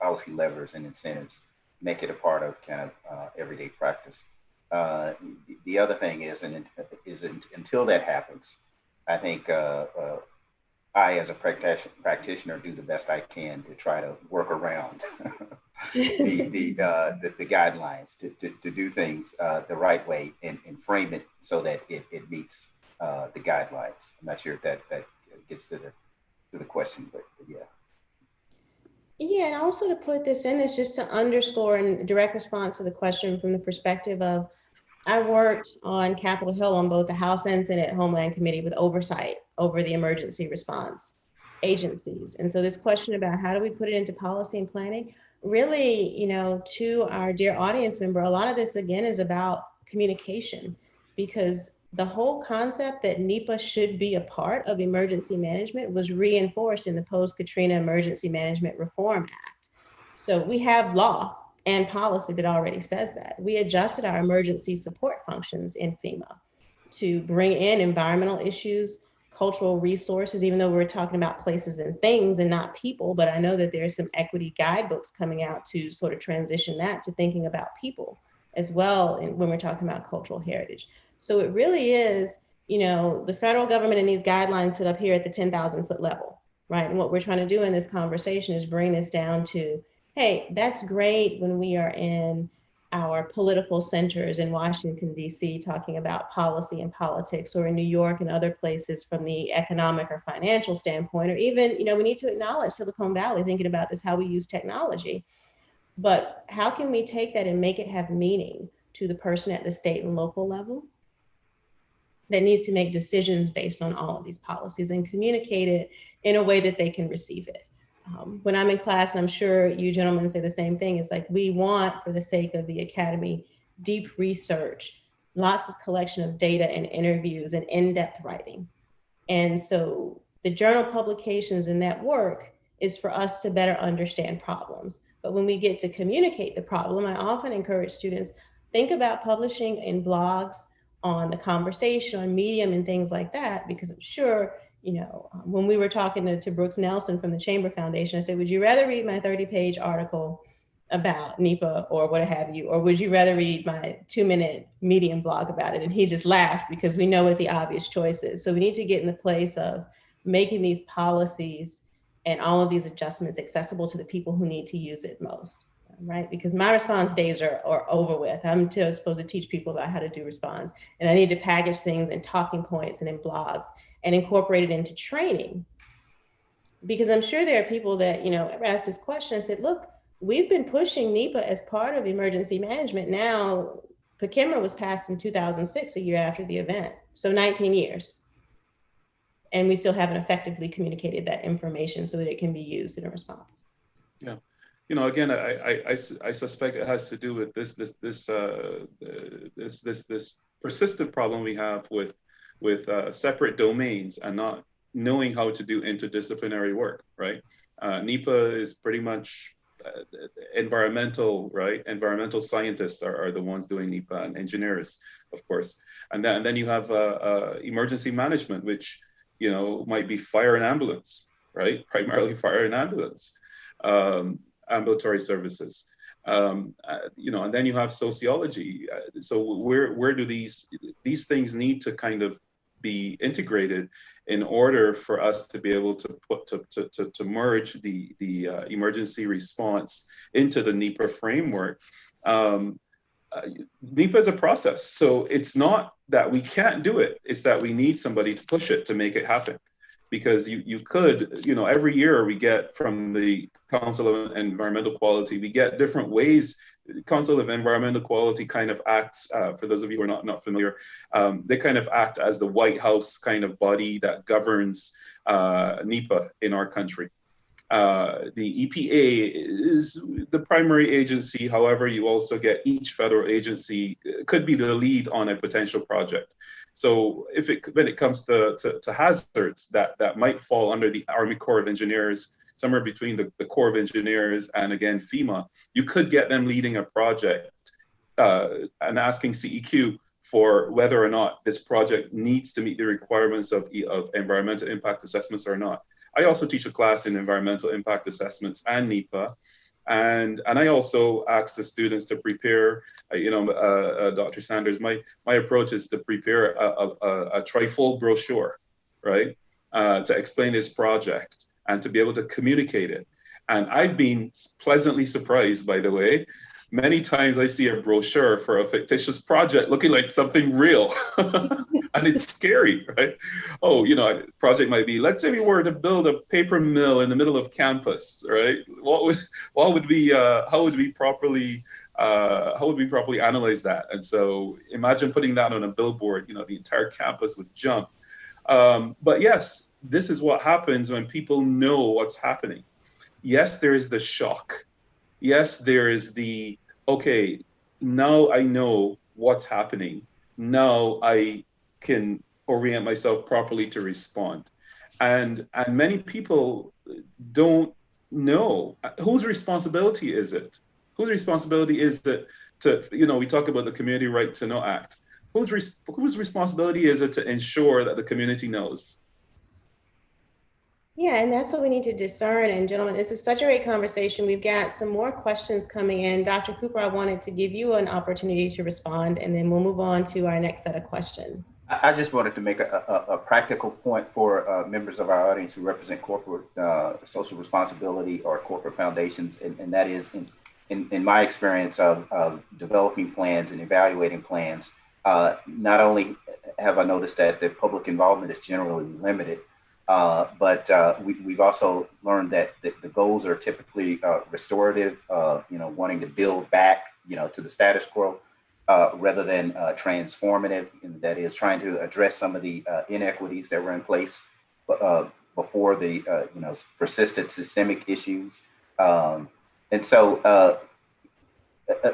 [SPEAKER 2] policy levers and incentives, make it a part of kind of everyday practice. The other thing is, until that happens, I think I, as a practitioner, do the best I can to try to work around the guidelines to do things the right way and frame it so that it meets the guidelines. I'm not sure if that gets to the question, but yeah.
[SPEAKER 1] Yeah, and also to put this in is just to underscore in direct response to the question from the perspective of, I worked on Capitol Hill on both the House and Senate Homeland Committee with oversight over the emergency response agencies. And so this question about how do we put it into policy and planning, really, to our dear audience member, a lot of this again is about communication, because the whole concept that NEPA should be a part of emergency management was reinforced in the Post-Katrina Emergency Management Reform Act. So we have law and policy that already says that. We adjusted our emergency support functions in FEMA to bring in environmental issues, cultural resources, even though we're talking about places and things and not people, but I know that there's some equity guidebooks coming out to sort of transition that to thinking about people as well when we're talking about cultural heritage. So it really is, the federal government and these guidelines sit up here at the 10,000 foot level, right? And what we're trying to do in this conversation is bring this down to, hey, that's great when we are in our political centers in Washington, D.C., talking about policy and politics, or in New York and other places from the economic or financial standpoint, or even, we need to acknowledge Silicon Valley, thinking about this, how we use technology. But how can we take that and make it have meaning to the person at the state and local level that needs to make decisions based on all of these policies and communicate it in a way that they can receive it? When I'm in class, and I'm sure you gentlemen say the same thing, it's like, we want, for the sake of the academy, deep research, lots of collection of data and interviews and in-depth writing. And so the journal publications and that work is for us to better understand problems. But when we get to communicate the problem, I often encourage students, think about publishing in blogs, on The Conversation, on Medium and things like that, because I'm sure, when we were talking to Brooks Nelson from the Chamber Foundation, I said, would you rather read my 30-page article about NEPA or what have you, or would you rather read my 2-minute Medium blog about it? And he just laughed, because we know what the obvious choice is. So we need to get in the place of making these policies and all of these adjustments accessible to the people who need to use it most, right? Because my response days are over with. I'm supposed to teach people about how to do response, and I need to package things in talking points and in blogs and incorporate it into training, because I'm sure there are people that, asked this question and said, look, we've been pushing NEPA as part of emergency management. Now, PCIMRA was passed in 2006, a year after the event. So 19 years. And we still haven't effectively communicated that information so that it can be used in a response.
[SPEAKER 3] Yeah. Again, I suspect it has to do with this persistent problem we have with separate domains and not knowing how to do interdisciplinary work, right? NEPA is pretty much environmental, right? Environmental scientists are the ones doing NEPA, and engineers, of course. And then you have emergency management, which might be fire and ambulance, right? Primarily fire and ambulance. Ambulatory services, and then you have sociology. So where do these things need to kind of be integrated in order for us to be able to merge the emergency response into the NEPA framework? NEPA is a process, so it's not that we can't do it; it's that we need somebody to push it to make it happen. Because you could, every year we get from the Council of Environmental Quality, we get different ways. The Council of Environmental Quality kind of acts, for those of you who are not familiar, they kind of act as the White House kind of body that governs NEPA in our country. The EPA is the primary agency. However, you also get each federal agency could be the lead on a potential project. So when it comes to hazards that might fall under the Army Corps of Engineers, somewhere between the Corps of Engineers and again FEMA, you could get them leading a project and asking CEQ for whether or not this project needs to meet the requirements of environmental impact assessments or not. I also teach a class in environmental impact assessments and NEPA. And I also ask the students to prepare, Dr. Sanders, my approach is to prepare a trifold brochure, right? To explain this project and to be able to communicate it. And I've been pleasantly surprised, by the way. Many times I see a brochure for a fictitious project looking like something real. And it's scary, right? Oh, a project might be, let's say we were to build a paper mill in the middle of campus, right? How would we properly analyze that? And so imagine putting that on a billboard, the entire campus would jump. But yes, this is what happens when people know what's happening. Yes, there is the shock. Yes, there is the, okay, now I know what's happening. Now I can orient myself properly to respond. And many people don't know whose responsibility is it? Whose responsibility is it to, we talk about the Community Right to Know Act. Whose responsibility is it to ensure that the community knows?
[SPEAKER 1] Yeah, and that's what we need to discern. And gentlemen, this is such a great conversation. We've got some more questions coming in. Dr. Cooper, I wanted to give you an opportunity to respond, and then we'll move on to our next set of questions.
[SPEAKER 2] I just wanted to make a practical point for members of our audience who represent corporate social responsibility or corporate foundations, and that is in my experience of developing plans and evaluating plans, not only have I noticed that the public involvement is generally limited, but we've also learned that the goals are typically restorative, wanting to build back, to the status quo, rather than transformative, and that is trying to address some of the inequities that were in place before the persistent systemic issues. And so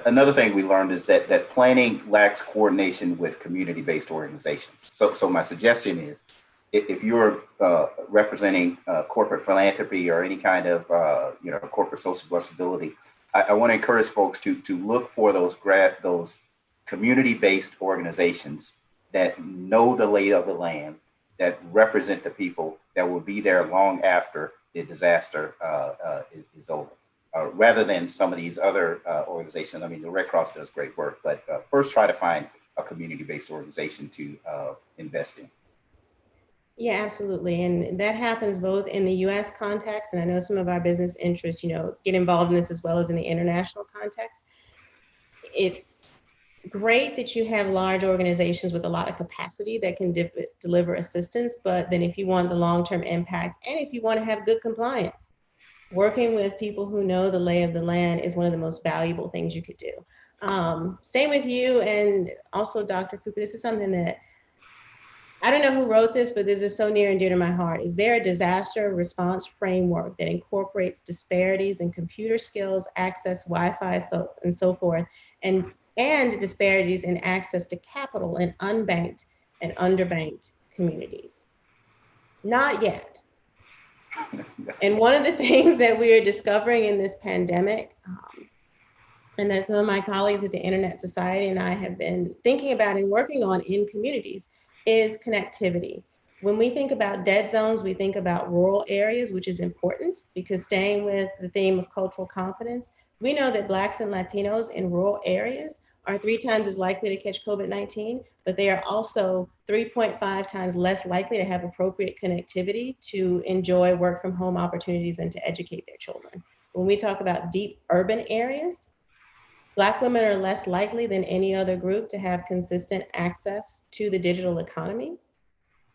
[SPEAKER 2] another thing we learned is that planning lacks coordination with community-based organizations. So my suggestion is, if you're representing corporate philanthropy or any kind of corporate social responsibility, I want to encourage folks to look for those community-based organizations that know the lay of the land, that represent the people, that will be there long after the disaster is over, rather than some of these other organizations. I mean, the Red Cross does great work, but first try to find a community-based organization to invest in.
[SPEAKER 1] Yeah, absolutely. And that happens both in the US context, and I know some of our business interests, get involved in this as well as in the international context. It's great that you have large organizations with a lot of capacity that can deliver assistance, but then if you want the long-term impact and if you want to have good compliance, working with people who know the lay of the land is one of the most valuable things you could do. Staying with you and also Dr. Cooper, this is something that I don't know who wrote this, but this is so near and dear to my heart. Is there a disaster response framework that incorporates disparities in computer skills, access, Wi-Fi, and so forth, and disparities in access to capital in unbanked and underbanked communities? Not yet. And one of the things that we are discovering in this pandemic, and that some of my colleagues at the Internet Society and I have been thinking about and working on in communities, is connectivity. When we think about dead zones, we think about rural areas, which is important because staying with the theme of cultural competence, we know that Blacks and Latinos in rural areas are 3 times as likely to catch COVID-19, but they are also 3.5 times less likely to have appropriate connectivity to enjoy work from home opportunities and to educate their children. When we talk about deep urban areas, Black women are less likely than any other group to have consistent access to the digital economy,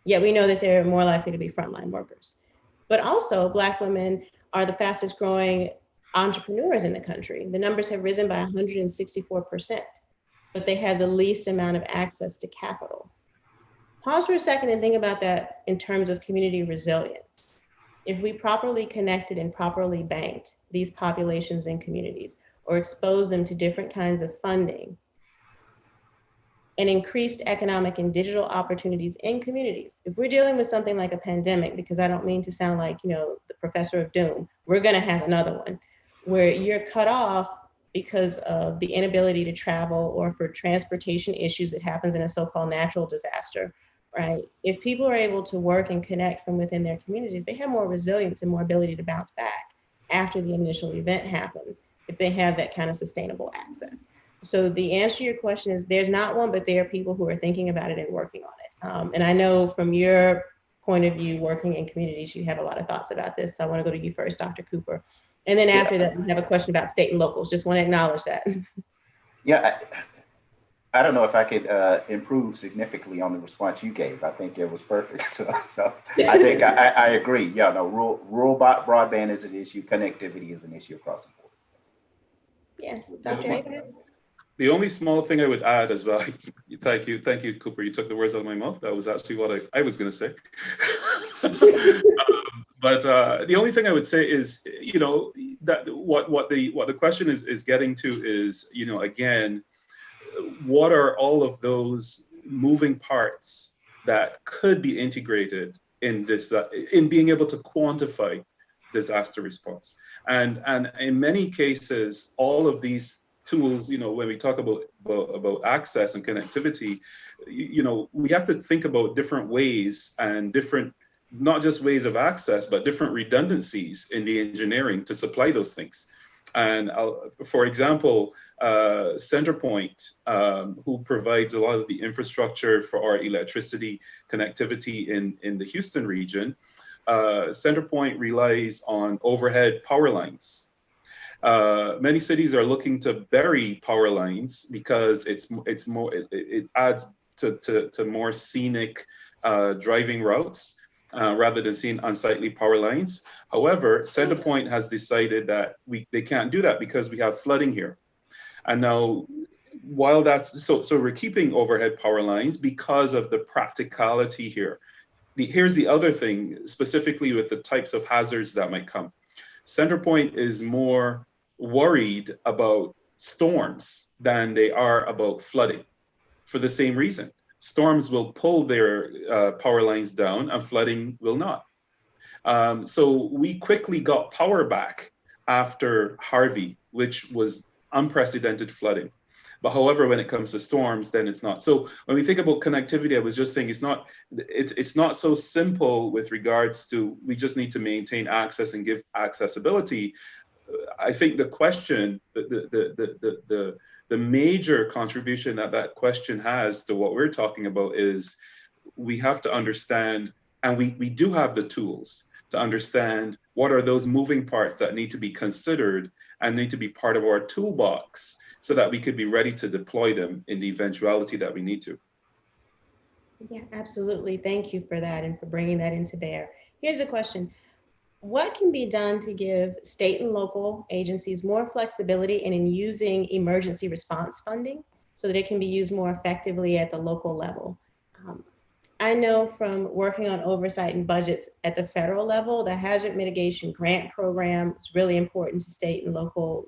[SPEAKER 1] yet we know that they're more likely to be frontline workers. But also, Black women are the fastest growing entrepreneurs in the country. The numbers have risen by 164%, but they have the least amount of access to capital. Pause for a second and think about that in terms of community resilience. If we properly connected and properly banked these populations and communities, or expose them to different kinds of funding and increased economic and digital opportunities in communities. If we're dealing with something like a pandemic, because I don't mean to sound like, the professor of doom, we're gonna have another one where you're cut off because of the inability to travel or for transportation issues that happens in a so-called natural disaster, right? If people are able to work and connect from within their communities, they have more resilience and more ability to bounce back after the initial event happens, if they have that kind of sustainable access. So the answer to your question is there's not one, but there are people who are thinking about it and working on it. And I know from your point of view, working in communities, you have a lot of thoughts about this. So I want to go to you first, Dr. Cooper. And then after that, we have a question about state and locals. Just want to acknowledge that.
[SPEAKER 2] Yeah, I don't know if I could improve significantly on the response you gave. I think it was perfect. So I think I agree. Yeah, no, rural broadband is an issue. Connectivity is an issue across the board.
[SPEAKER 1] Yeah, Dr. Abraham?
[SPEAKER 3] The only small thing I would add as well, thank you, Cooper. You took the words out of my mouth. That was actually what I was going to say. But the only thing I would say is, that what the question is getting to is, again, what are all of those moving parts that could be integrated in this, in being able to quantify disaster response? And in many cases, all of these tools, when we talk about access and connectivity, we have to think about different ways and different, not just ways of access, but different redundancies in the engineering to supply those things. And for example, Centerpoint, who provides a lot of the infrastructure for our electricity connectivity in the Houston region, Centerpoint relies on overhead power lines. Many cities are looking to bury power lines because it adds to more scenic driving routes rather than seeing unsightly power lines. However, Centerpoint has decided that they can't do that because we have flooding here. And now, while that's so we're keeping overhead power lines because of the practicality here. Here's the other thing, specifically with the types of hazards that might come. Centerpoint is more worried about storms than they are about flooding for the same reason. Storms will pull their power lines down and flooding will not. So we quickly got power back after Harvey, which was unprecedented flooding. But however, when it comes to storms, then it's not. So when we think about connectivity, I was just saying it's not so simple with regards to we just need to maintain access and give accessibility. I think the question, the major contribution that question has to what we're talking about is we have to understand, and we do have the tools to understand what are those moving parts that need to be considered and need to be part of our toolbox so that we could be ready to deploy them in the eventuality that we need to.
[SPEAKER 1] Yeah, absolutely. Thank you for that and for bringing that into bear. Here's a question. What can be done to give state and local agencies more flexibility in using emergency response funding so that it can be used more effectively at the local level? Um, I know from working on oversight and budgets at the federal level, the hazard mitigation grant program is really important to state and local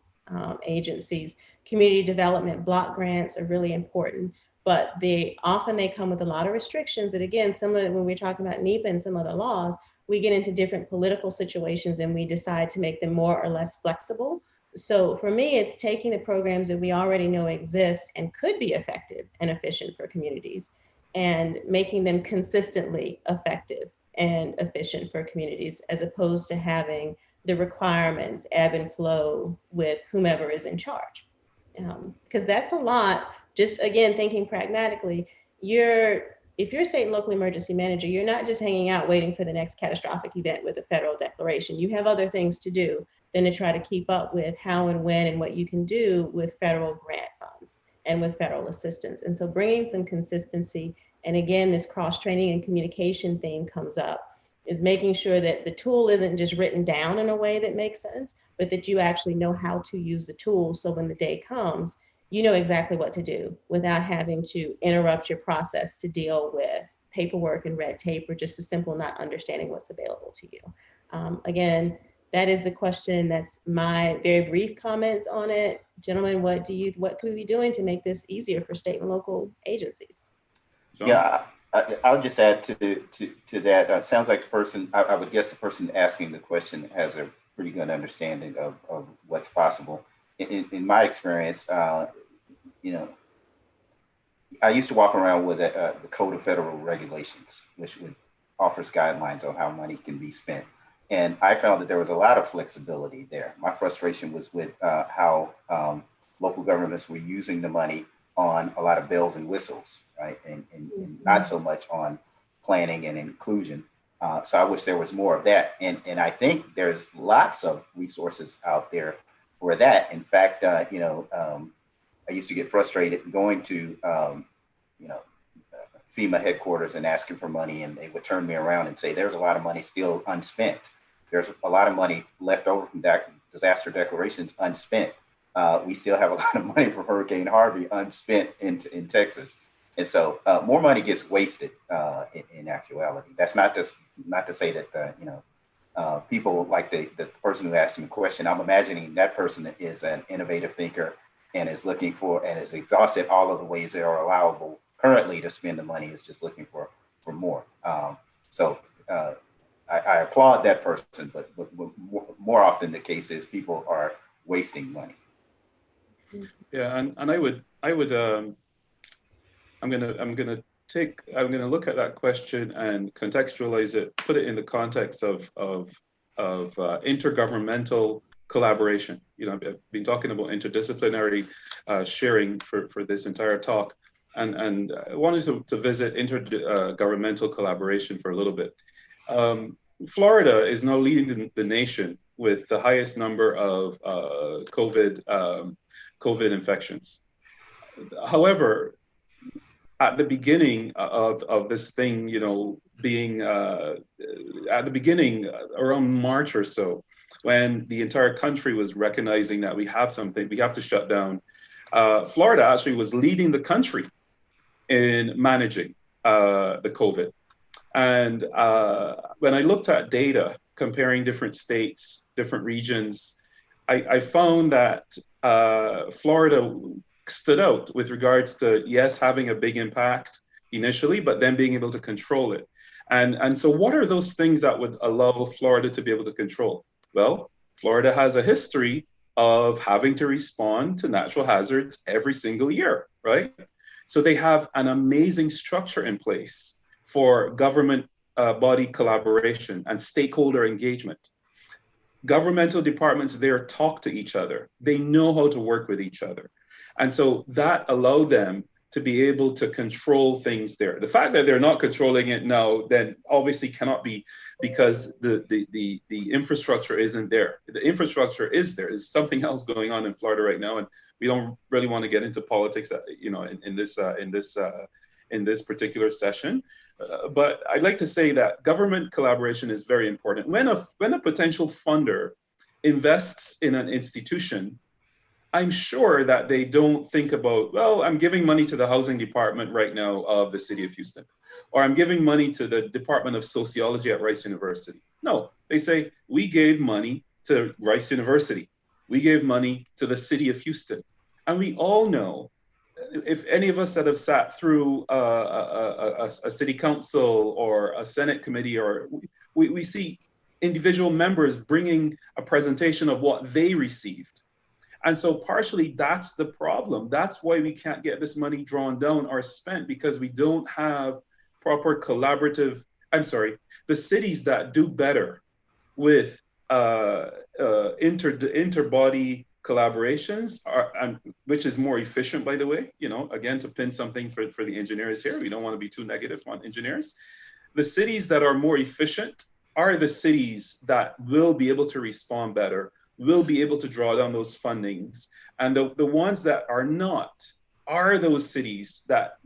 [SPEAKER 1] agencies. Community development block grants are really important, but often they come with a lot of restrictions. And again, when we're talking about NEPA and some other laws, we get into different political situations and we decide to make them more or less flexible. So for me, it's taking the programs that we already know exist and could be effective and efficient for communities and making them consistently effective and efficient for communities, as opposed to having the requirements ebb and flow with whomever is in charge. Because that's a lot. Just again, thinking pragmatically, if you're a state and local emergency manager, you're not just hanging out waiting for the next catastrophic event with a federal declaration. You have other things to do than to try to keep up with how and when and what you can do with federal grant funds and with federal assistance. And so bringing some consistency, and again, this cross-training and communication thing comes up, is making sure that the tool isn't just written down in a way that makes sense, but that you actually know how to use the tool. So when the day comes, you know exactly what to do without having to interrupt your process to deal with paperwork and red tape, or just a simple not understanding what's available to you. Again, that is the question. That's my very brief comments on it. Gentlemen, what could we be doing to make this easier for state and local agencies?
[SPEAKER 3] John?
[SPEAKER 2] Yeah, I'll just add to that. It sounds like the person, I would guess the person asking the question has a pretty good understanding of what's possible. In my experience, you know, I used to walk around with the Code of Federal Regulations, which offers guidelines on how money can be spent. And I found that there was a lot of flexibility there. My frustration was with how local governments were using the money on a lot of bells and whistles, right? And not so much on planning and inclusion. So I wish there was more of that. And I think there's lots of resources out there for that. In fact, I used to get frustrated going to, FEMA headquarters and asking for money, and they would turn me around and say, there's a lot of money still unspent. There's a lot of money left over from disaster declarations unspent. We still have a lot of money from Hurricane Harvey unspent in Texas. And so more money gets wasted in actuality. That's not to say that, people like the person who asked me a question, I'm imagining that person is an innovative thinker and is looking for and has exhausted all of the ways that are allowable currently to spend the money, is just looking for more. I applaud that person, but more often the case is people are wasting money.
[SPEAKER 3] Yeah, and I'm gonna look at that question and contextualize it, put it in the context of intergovernmental collaboration. I've been talking about interdisciplinary sharing for this entire talk, and I wanted to visit intergovernmental collaboration for a little bit. Florida is now leading the nation with the highest number of COVID infections. However, at the beginning of this thing, being at the beginning around March or so, when the entire country was recognizing that we have to shut down, Florida actually was leading the country in managing the COVID. And when I looked at data comparing different states, different regions, I found that Florida stood out with regards to, yes, having a big impact initially, but then being able to control it. And so what are those things that would allow Florida to be able to control? Well, Florida has a history of having to respond to natural hazards every single year, right? So they have an amazing structure in place for government body collaboration and stakeholder engagement. Governmental departments there talk to each other. They know how to work with each other. And so that allowed them to be able to control things there. The fact that they're not controlling it now, then obviously cannot be because the infrastructure isn't there. The infrastructure is there. There's something else going on in Florida right now, and we don't really want to get into politics, in this particular session. But I'd like to say that government collaboration is very important. When a potential funder invests in an institution, I'm sure that they don't think about, well, I'm giving money to the housing department right now of the city of Houston, or I'm giving money to the Department of Sociology at Rice University. No, they say, we gave money to Rice University. We gave money to the city of Houston. And we all know, if any of us that have sat through a city council or a Senate committee, or we see individual members bringing a presentation of what they received. And so partially that's the problem. That's why we can't get this money drawn down or spent, because we don't have proper collaborative, the cities that do better with interbody collaborations which is more efficient, by the way, again, to pin something for the engineers here. We don't want to be too negative on engineers. The cities that are more efficient are the cities that will be able to respond better, will be able to draw down those fundings. And the ones that are not are those cities that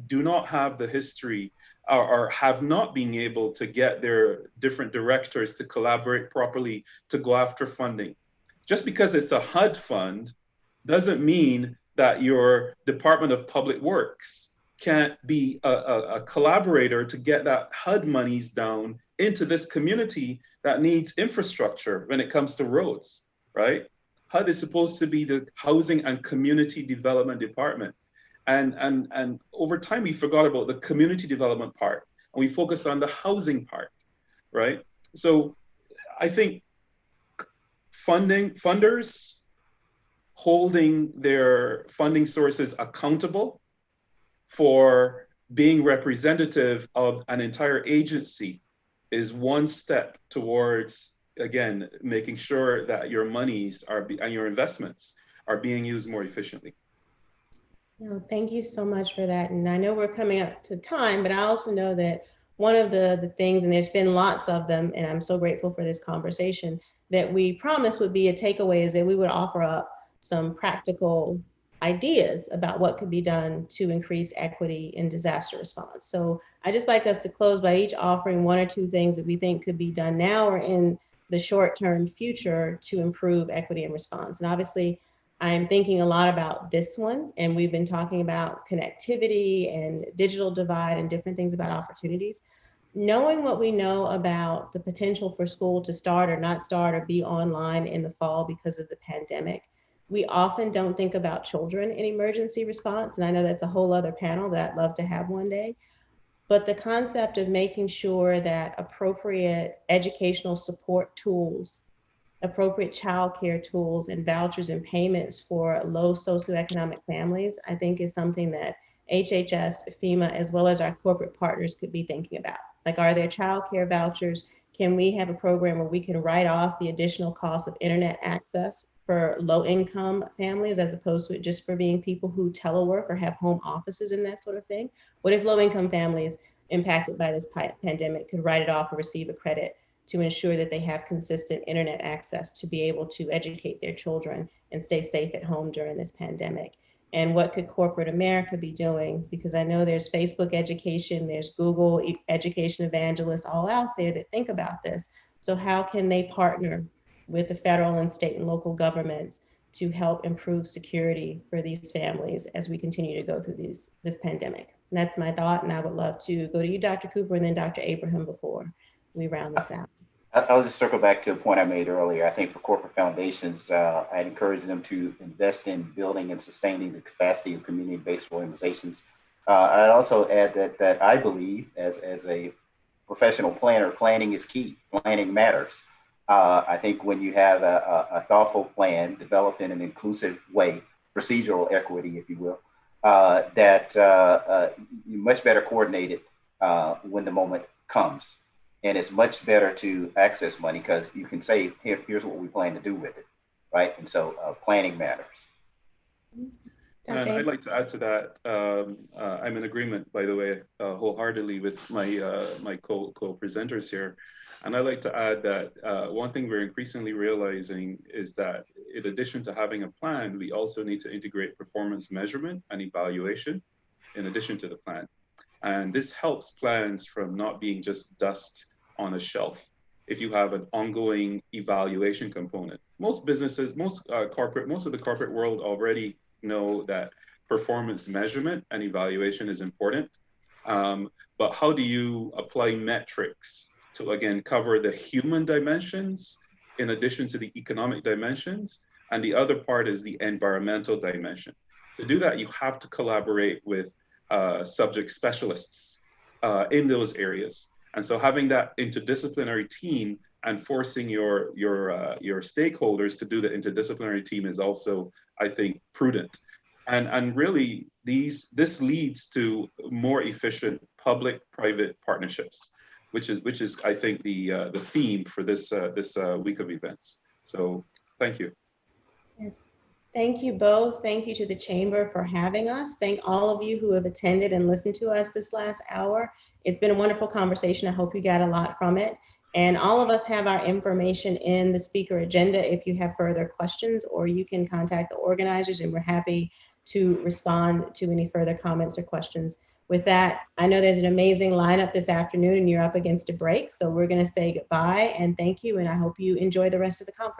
[SPEAKER 3] do not have the history or have not been able to get their different directors to collaborate properly to go after funding. Just because it's a HUD fund doesn't mean that your Department of Public Works can't be a collaborator to get that HUD monies down into this community that needs infrastructure when it comes to roads, right? HUD is supposed to be the Housing and Community Development Department. And over time, we forgot about the community development part, and we focused on the housing part, right? So I think funders holding their funding sources accountable for being representative of an entire agency is one step towards, again, making sure that your monies and your investments are being used more efficiently.
[SPEAKER 1] No, thank you so much for that. And I know we're coming up to time, but I also know that one of the things, and there's been lots of them, and I'm so grateful for this conversation, that we promised would be a takeaway is that we would offer up some practical ideas about what could be done to increase equity in disaster response. So I just like us to close by each offering one or two things that we think could be done now or in the short-term future to improve equity and response. And obviously, I'm thinking a lot about this one, and we've been talking about connectivity and digital divide and different things about opportunities. Knowing what we know about the potential for school to start or not start or be online in the fall because of the pandemic, we often don't think about children in emergency response. And I know that's a whole other panel that I'd love to have one day. But the concept of making sure that appropriate educational support tools, appropriate childcare tools and vouchers and payments for low socioeconomic families, I think is something that HHS, FEMA, as well as our corporate partners could be thinking about. Like, are there childcare vouchers? Can we have a program where we can write off the additional cost of internet access for low-income families, as opposed to it just for being people who telework or have home offices and that sort of thing? What if low-income families impacted by this pandemic could write it off or receive a credit to ensure that they have consistent internet access to be able to educate their children and stay safe at home during this pandemic? And what could corporate America be doing? Because I know there's Facebook education, there's Google education evangelists all out there that think about this. So how can they partner with the federal and state and local governments to help improve security for these families as we continue to go through this pandemic? And that's my thought, and I would love to go to you, Dr. Cooper, and then Dr. Abraham before we round this out.
[SPEAKER 2] I'll just circle back to a point I made earlier. I think for corporate foundations, I'd encourage them to invest in building and sustaining the capacity of community-based organizations. I'd also add that I believe, as a professional planner, planning is key. Planning matters. I think when you have a thoughtful plan developed in an inclusive way, procedural equity, if you will, that you're much better coordinated when the moment comes. And it's much better to access money because you can say, here's what we plan to do with it, right? And so planning matters.
[SPEAKER 3] And I'd like to add to that. I'm in agreement, by the way, wholeheartedly with my co-presenters here. And I'd like to add that one thing we're increasingly realizing is that in addition to having a plan, we also need to integrate performance measurement and evaluation in addition to the plan. And this helps plans from not being just dust on a shelf. If you have an ongoing evaluation component, most businesses, most of the corporate world already know that performance measurement and evaluation is important. But how do you apply metrics to, again, cover the human dimensions in addition to the economic dimensions? And the other part is the environmental dimension. To do that, you have to collaborate with subject specialists in those areas. And so having that interdisciplinary team and forcing your stakeholders to do the interdisciplinary team is also, I think, prudent. And really, this leads to more efficient public-private partnerships, which is I think the theme for this week of events. So thank you.
[SPEAKER 1] Yes. Thank you both. Thank you to the Chamber for having us. Thank all of you who have attended and listened to us this last hour. It's been a wonderful conversation. I hope you got a lot from it. And all of us have our information in the speaker agenda if you have further questions, or you can contact the organizers and we're happy to respond to any further comments or questions. With that, I know there's an amazing lineup this afternoon and you're up against a break. So we're going to say goodbye and thank you. And I hope you enjoy the rest of the conference.